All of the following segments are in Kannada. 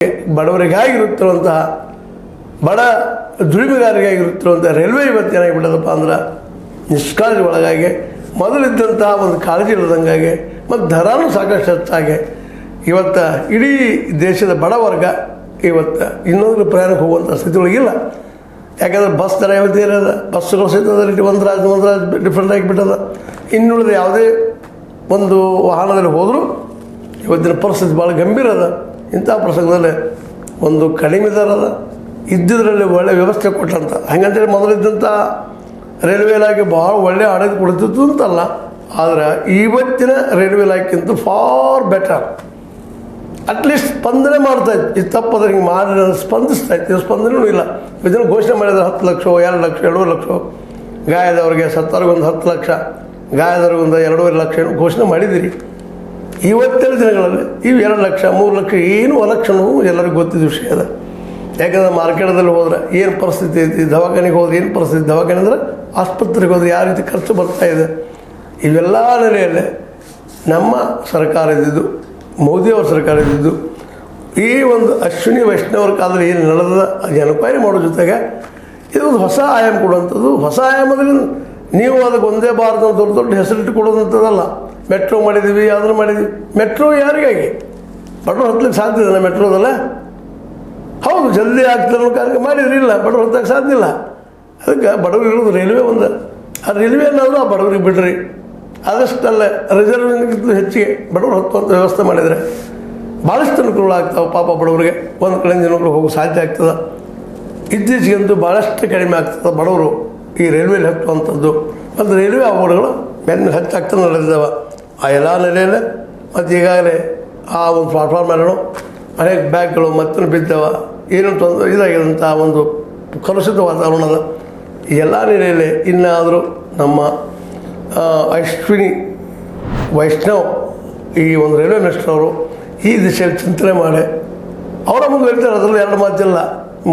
ಬಡವರಿಗಾಗಿರುತ್ತಿರುವಂತಹ ಬಡ ದುಡಿಮೆಗಾರರಿಗಾಗಿರುತ್ತಿರುವಂಥ ರೈಲ್ವೆ ಇವತ್ತು ಏನಾಗಿಬಿಟ್ಟದಪ್ಪ ಅಂದ್ರೆ ನಿಷ್ಕಾಳಜಿ ಒಳಗಾಗಿ ಮೊದಲಿದ್ದಂತಹ ಒಂದು ಕಾಳಜಿ ಇಲ್ಲದಂಗಾಗಿ ಮತ್ತು ದರಾನು ಸಾಕಷ್ಟು ಹೆಚ್ಚಾಗಿ ಇವತ್ತು ಇಡೀ ದೇಶದ ಬಡವರ್ಗ ಇವತ್ತು ಇನ್ನೊಂದು ಪ್ರಯಾಣಕ್ಕೆ ಹೋಗುವಂಥ ಸ್ಥಿತಿ ಒಳಗಿಲ್ಲ. ಯಾಕಂದರೆ ಬಸ್ ದರ ಯಾವತ್ತೇ ಇರೋದು, ಬಸ್ಸುಗಳು ಸಹಿತ ಒಂದು ರಾಜ್ಯ ಡಿಫ್ರೆಂಟ್ ಆಗಿಬಿಟ್ಟದ. ಇನ್ನುಳಿದ ಯಾವುದೇ ಒಂದು ವಾಹನದಲ್ಲಿ ಹೋದರೂ ಇವತ್ತಿನ ಪರಿಸ್ಥಿತಿ ಭಾಳ ಗಂಭೀರ ಅದ. ಇಂಥ ಪ್ರಸಂಗದಲ್ಲಿ ಒಂದು ಕಡಿಮೆ ದರದ ಇದ್ದಿದ್ರಲ್ಲಿ ಒಳ್ಳೆಯ ವ್ಯವಸ್ಥೆ ಕೊಟ್ಟಂತ ಹಂಗಂತೇಳಿ ಮೊದಲಿದ್ದಂಥ ರೈಲ್ವೆ ಇಲಾಖೆ ಭಾಳ ಒಳ್ಳೆಯ ಆಡಳಿತ ಕೊಡ್ತಿತ್ತು ಅಂತಲ್ಲ, ಆದರೆ ಇವತ್ತಿನ ರೈಲ್ವೆ ಇಲಾಖೆಗಿಂತ ಫಾರ್ ಬೆಟರ್. ಅಟ್ಲೀಸ್ಟ್ ಸ್ಪಂದನೆ ಮಾಡ್ತಾಯಿತ್ತು. ಇದು ತಪ್ಪದ್ರೆ ಹಿಂಗೆ ಮಾಡಿ ಸ್ಪಂದಿಸ್ತಾ ಇತ್ತು. ಇದು ಸ್ಪಂದನೆಯೂ ಇಲ್ಲ. ಇದನ್ನು ಘೋಷಣೆ ಮಾಡಿದ್ರೆ 10 ಲಕ್ಷ 2 ಲಕ್ಷ 2.5 ಲಕ್ಷ, ಗಾಯದವ್ರಿಗೆ ಸತ್ತವ್ರಿಗೊಂದು 10 ಲಕ್ಷ, ಗಾಯದವ್ರಿಗೊಂದು 2.5 ಲಕ್ಷ ಘೋಷಣೆ ಮಾಡಿದ್ದೀರಿ. ಇವತ್ತಿನ ದಿನಗಳಲ್ಲಿ ಇವು 2 ಲಕ್ಷ 3 ಲಕ್ಷ ಏನು ಲಕ್ಷಣವೂ ಎಲ್ಲರಿಗೂ ಗೊತ್ತಿದ್ದ ವಿಷಯ ಅದ. ಯಾಕಂದ್ರೆ ಮಾರ್ಕೆಟದಲ್ಲಿ ಹೋದ್ರೆ ಏನು ಪರಿಸ್ಥಿತಿ ಐತಿ, ದವಾಖಾನೆಗೆ ಹೋದ್ರೆ ಏನು ಪರಿಸ್ಥಿತಿ, ದವಾಖಾನೆ ಅಂದರೆ ಆಸ್ಪತ್ರೆಗೆ ಹೋದ್ರೆ ಯಾವ ರೀತಿ ಖರ್ಚು ಬರ್ತಾಯಿದೆ. ಇವೆಲ್ಲ ನೆಲೆಯಲ್ಲಿ ನಮ್ಮ ಸರ್ಕಾರ ಇದ್ದಿದ್ದು, ಮೋದಿಯವ್ರ ಸರ್ಕಾರ ಇದ್ದಿದ್ದು, ಈ ಒಂದು ಅಶ್ವಿನಿ ವೈಷ್ಣವರ ಕಾಲದಲ್ಲಿ ಏನು ನಡೆದ ಜನಪಾಯನೆ ಮಾಡೋ ಜೊತೆಗೆ ಇದೊಂದು ಹೊಸ ಆಯಾಮ ಕೊಡುವಂಥದ್ದು. ಹೊಸ ಆಯಾಮದಲ್ಲಿ ನೀವು ಅದಕ್ಕೆ ಒಂದೇ ಭಾರತ ದೊಡ್ಡ ದೊಡ್ಡ ಹೆಸರಿಟ್ಟು ಕೊಡೋದಂಥದ್ದಲ್ಲ. ಮೆಟ್ರೋ ಮಾಡಿದ್ದೀವಿ, ಅದನ್ನು ಮಾಡಿದ್ದೀವಿ. ಮೆಟ್ರೋ ಯಾರಿಗಾಗಿ? ಬಡವರು ಹತ್ತಲಿಕ್ಕೆ ಸಾಧ್ಯ ಇದೆ ಮೆಟ್ರೋದಲ್ಲ? ಹೌದು, ಜಲ್ದಿ ಆಗ್ತದೆ ಅನ್ನೋ ಕಾರ್ಯ ಮಾಡಿದ್ರಿ. ಇಲ್ಲ, ಬಡವರು ಹತ್ತಕ್ಕೆ ಸಾಧ್ಯ ಇಲ್ಲ. ಅದಕ್ಕೆ ಬಡವರು ಇರೋದು ರೈಲ್ವೆ ಒಂದು. ಆ ರೈಲ್ವೆ ಏನಾದರೂ ಆ ಬಡವರಿಗೆ ಬಿಡ್ರಿ. ಆದಷ್ಟಲ್ಲ ರಿಸರ್ವೇಷನ್ಗಿಂತ ಹೆಚ್ಚಿಗೆ ಬಡವರು ಹತ್ತುವಂಥ ವ್ಯವಸ್ಥೆ ಮಾಡಿದರೆ ಭಾಳಷ್ಟು ಅನುಕೂಲ ಆಗ್ತಾವೆ. ಪಾಪ ಬಡವರಿಗೆ ಒಂದು ಕಡೆಯಿಂದ ಇನ್ನೊಂದು ಹೋಗೋ ಸಾಧ್ಯ ಆಗ್ತದೆ. ಇತ್ತೀಚೆಗಂತೂ ಭಾಳಷ್ಟು ಕಡಿಮೆ ಆಗ್ತದೆ ಬಡವರು ಈ ರೈಲ್ವೇಲಿ ಹತ್ತುವಂಥದ್ದು. ಮತ್ತು ರೈಲ್ವೆ ಅವಘಡಗಳು ಮೇಲೆ ಹೆಚ್ಚಾಗ್ತಾ ನಡೆದಿದ್ದಾವೆ ಆ ಎಲ್ಲ ನೆಲೆಯಲ್ಲೇ. ಮತ್ತು ಈಗಾಗಲೇ ಆ ಒಂದು ಪ್ಲಾಟ್ಫಾರ್ಮ್ ಮೇಲೂ ಅನೇಕ ಬ್ಯಾಗ್ಗಳು ಮತ್ತೆ ಬಿದ್ದಾವ. ಏನು ತೊಂದರೆ ಇದಾಗಿದಂಥ ಒಂದು ಕಲುಷಿತ ವಾತಾವರಣದ ಈ ಎಲ್ಲ ನೆಲೆಯಲ್ಲಿ ಇನ್ನಾದರೂ ನಮ್ಮ ಅಶ್ವಿನಿ ವೈಷ್ಣವ್ ಈ ಒಂದು ರೈಲ್ವೆ ಮಿನಿಸ್ಟರ್ ಅವರು ಈ ದಿಶೆಯಲ್ಲಿ ಚಿಂತನೆ ಮಾಡಿ ಅವರ ಮುಂದೆ ಹೇಳ್ತಾರೆ. ಅದರಲ್ಲಿ 2 ಮಾತಿಲ್ಲ.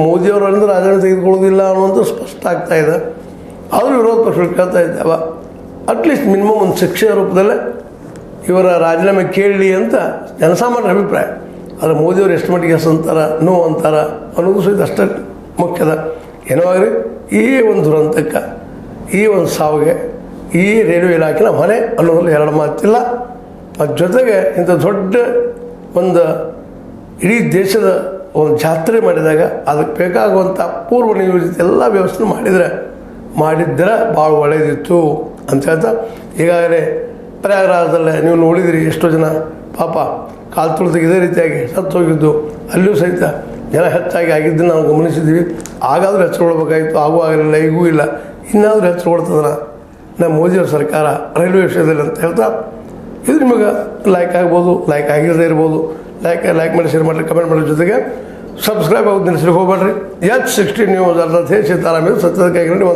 ಮೋದಿಯವರಿಂದ ರಾಜೀನಾಮೆ ತೆಗೆದುಕೊಳ್ಳೋದಿಲ್ಲ ಅನ್ನೋದು ಸ್ಪಷ್ಟ ಆಗ್ತಾಯಿದೆ. ಆದರೂ ವಿರೋಧ ಪಕ್ಷಗಳು ಕೇಳ್ತಾ ಇದ್ದಾವೆ. ಅಟ್ಲೀಸ್ಟ್ ಮಿನಿಮಮ್ ಒಂದು ಶಿಕ್ಷೆ ರೂಪದಲ್ಲೇ ಇವರ ರಾಜೀನಾಮೆ ಕೇಳಲಿ ಅಂತ ಜನಸಾಮಾನ್ಯರ ಅಭಿಪ್ರಾಯ. ಆದರೆ ಮೋದಿಯವರು ಎಷ್ಟು ಮಟ್ಟಿಗೆ ಎಸ್ ಅಂತಾರ, ನೋ ಅಂತಾರ ಅನ್ನೋದು ಸಹಿತ ಅಷ್ಟೇ ಮುಖ್ಯದ. ಏನೋ ಆಗಲಿ, ಈ ಒಂದು ದುರಂತಕ್ಕೆ, ಈ ಒಂದು ಸಾವಿಗೆ ಈ ರೈಲ್ವೆ ಇಲಾಖೆನ ಹೊಣೆ ಅನ್ನೋದ್ರಲ್ಲಿ 2 ಮಾತಿಲ್ಲ. ಮತ್ತು ಜೊತೆಗೆ ಇಂಥ ದೊಡ್ಡ ಒಂದು ಇಡೀ ದೇಶದ ಒಂದು ಜಾತ್ರೆ ಮಾಡಿದಾಗ ಅದಕ್ಕೆ ಬೇಕಾಗುವಂಥ ಪೂರ್ವ ನಿಯೋಜಿತ ಎಲ್ಲ ವ್ಯವಸ್ಥೆ ಮಾಡಿದ್ರೆ ಭಾಳ ಒಳ್ಳೆಯದಿತ್ತು ಅಂತ ಹೇಳ್ತಾ, ಈಗಾಗಲೇ ಪ್ರಯಾಗರಾಜದಲ್ಲೇ ನೀವು ನೋಡಿದಿರಿ ಎಷ್ಟೋ ಜನ ಪಾಪ ಕಾಲು ತುಳಿದಿಗೆ ಇದೇ ರೀತಿಯಾಗಿ ಸತ್ತು ಹೋಗಿದ್ದು. ಅಲ್ಲಿಯೂ ಸಹಿತ ಜನ ಹೆಚ್ಚಾಗಿ ಆಗಿದ್ದನ್ನು ನಾವು ಗಮನಿಸಿದ್ವಿ. ಆಗಾದರೂ ಹೆಚ್ಚಿಕೊಳ್ಬೇಕಾಗಿತ್ತು, ಆಗಲಿಲ್ಲ, ಈಗೂ ಇಲ್ಲ. ಇನ್ನಾದರೂ ಹೆಚ್ಚಿಕೊಳ್ತದನ ನಮ್ಮ ಮೋದಿಯವರ ಸರ್ಕಾರ ರೈಲ್ವೆ ವಿಷಯದಲ್ಲಿ ಅಂತ ಹೇಳ್ತಾ, ಇದು ನಿಮಗೆ ಲೈಕ್ ಆಗ್ಬೋದು, ಲೈಕ್ ಆಗಿರದೇ ಇರ್ಬೋದು. ಲೈಕ್ ಮಾಡಿ, ಶೇರ್ ಮಾಡಿರಿ, ಕಮೆಂಟ್ ಮಾಡೋದ್ರ ಜೊತೆಗೆ ಸಬ್ಸ್ಕ್ರೈಬ್ ಆಗೋದು ನೆನೆಸ್ಲಿಕ್ಕೆ ಹೋಗ್ಬೇಡ್ರಿ. H16 ನ್ಯೂಸ್ ಅರ್ಧ ಸೀತಾರಾಮ ಸತ್ಯದ ಕೈಗೊಂಡು ಒಂದು